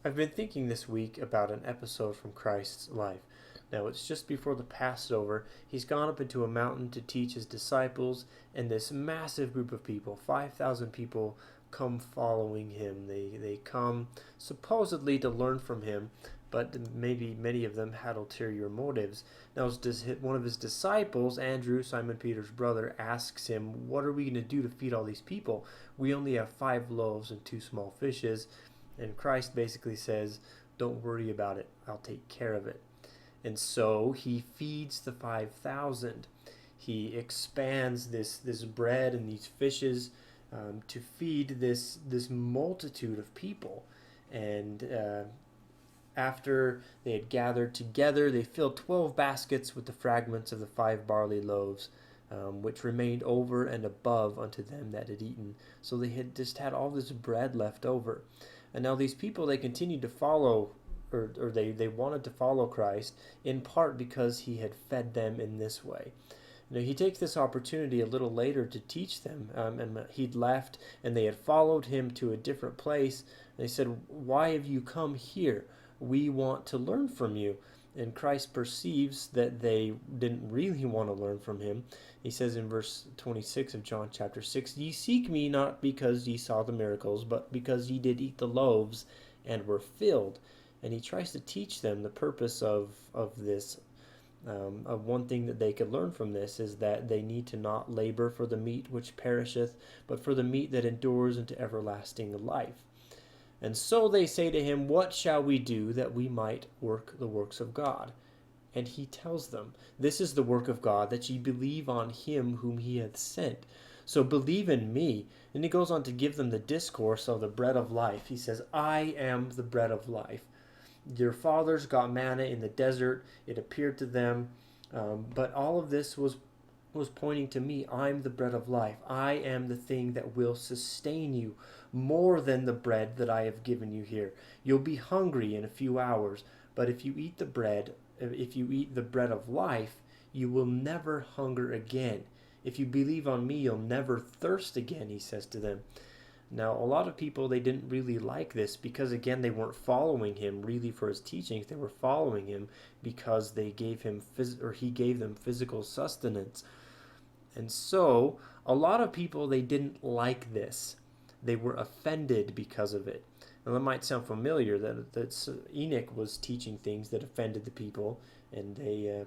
I've been thinking this week about an episode from Christ's life. Now, it's just before the Passover. He's gone up into a mountain to teach his disciples, and this massive group of people, 5,000 people, come following him. They come supposedly to learn from him, but maybe many of them had ulterior motives. Now, one of his disciples, Andrew, Simon Peter's brother, asks him, "What are we going to do to feed all these people? We only have 5 loaves and 2 small fishes." And Christ basically says, "Don't worry about it. I'll take care of it." And so he feeds the 5,000. He expands this bread and these fishes to feed this multitude of people. And after they had gathered together, they filled 12 baskets with the fragments of the 5 barley loaves, which remained over and above unto them that had eaten. So they had just had all this bread left over. And now these people, they continued to follow, or they wanted to follow Christ, in part because he had fed them in this way. He takes this opportunity a little later to teach them, and he'd left, and they had followed him to a different place. And they said, "Why have you come here? We want to learn from you." And Christ perceives that they didn't really want to learn from him. He says in verse 26 of John chapter 6, "Ye seek me not because ye saw the miracles, but because ye did eat the loaves and were filled." And he tries to teach them the purpose of this. Of one thing that they could learn from this is that they need to not labor for the meat which perisheth, but for the meat that endures unto everlasting life. And so they say to him, "What shall we do that we might work the works of God?" And he tells them, "This is the work of God, that ye believe on him whom he hath sent. So believe in me." And he goes on to give them the discourse of the bread of life. He says, "I am the bread of life. Your fathers got manna in the desert. It appeared to them. But all of this was pointing to me. I'm the bread of life. I am the thing that will sustain you more than the bread that I have given you here. You'll be hungry in a few hours, but if you eat the bread of life, you will never hunger again. If you believe on me, you'll never thirst again," he says to them. Now, a lot of people, they didn't really like this because, again, they weren't following him really for his teachings. They were following him because he gave them physical sustenance. And so, a lot of people, they didn't like this. They were offended because of it. Now, that might sound familiar, that Enoch was teaching things that offended the people, and they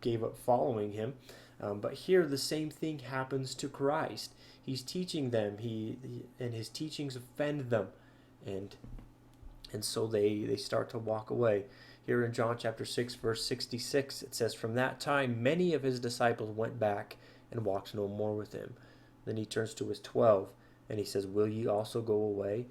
gave up following him. But here, the same thing happens to Christ. He's teaching them, and his teachings offend them, and so they start to walk away. Here in John chapter 6, verse 66, it says, "From that time many of his disciples went back and walked no more with him." Then he turns to his 12, and he says, "Will ye also go away?"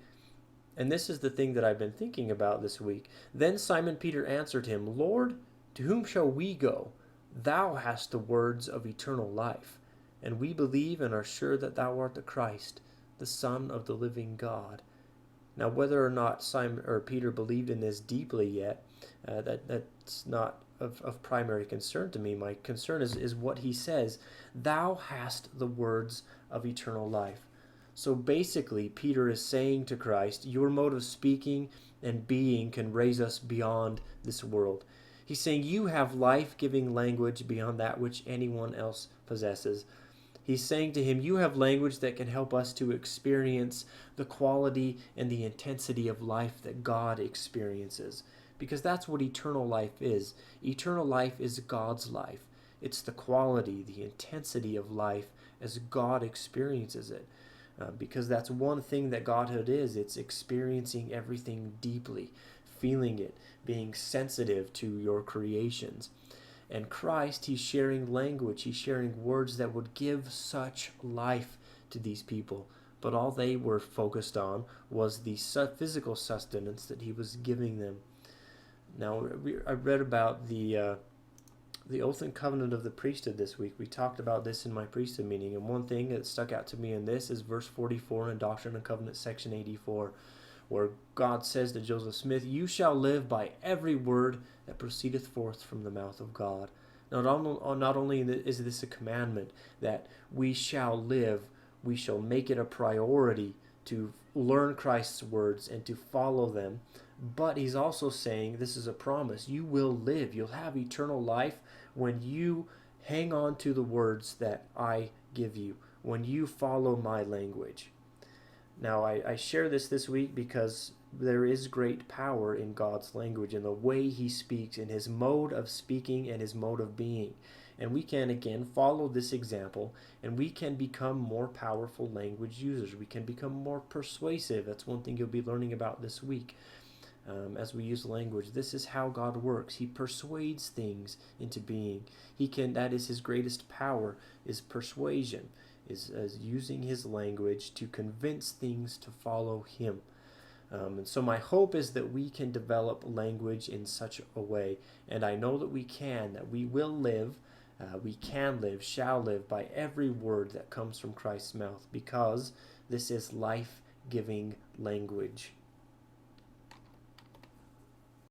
And this is the thing that I've been thinking about this week. "Then Simon Peter answered him, Lord, to whom shall we go? Thou hast the words of eternal life, and we believe and are sure that thou art the Christ, the Son of the living God." Now, whether or not Simon or Peter believed in this deeply yet, that's not of primary concern to me. My concern is what he says. "Thou hast the words of eternal life." So basically, Peter is saying to Christ, your mode of speaking and being can raise us beyond this world. He's saying you have life-giving language beyond that which anyone else possesses. He's saying to him, you have language that can help us to experience the quality and the intensity of life that God experiences. Because that's what eternal life is. Eternal life is God's life. It's the quality, the intensity of life as God experiences it. Because that's one thing that Godhood is. It's experiencing everything deeply, feeling it, being sensitive to your creations. And Christ, he's sharing language, he's sharing words that would give such life to these people. But all they were focused on was the physical sustenance that he was giving them. Now, I read about the oath and covenant of the priesthood this week. We talked about this in my priesthood meeting, and one thing that stuck out to me in this is verse 44 in Doctrine and Covenants, section 84, where God says to Joseph Smith, "You shall live by every word that proceedeth forth from the mouth of God." Not only is this a commandment that we shall live, we shall make it a priority to learn Christ's words and to follow them. But he's also saying this is a promise. You will live. You'll have eternal life when you hang on to the words that I give you, when you follow my language. Now, I share this week because there is great power in God's language, in the way he speaks, in his mode of speaking and his mode of being. And we can, again, follow this example, and we can become more powerful language users. We can become more persuasive. That's one thing you'll be learning about this week. As we use language, this is how God works. He persuades things into being. That is his greatest power, is persuasion, is using his language to convince things to follow him. And so my hope is that we can develop language in such a way, and I know that we can, that we will live, we can live, shall live by every word that comes from Christ's mouth, because this is life-giving language.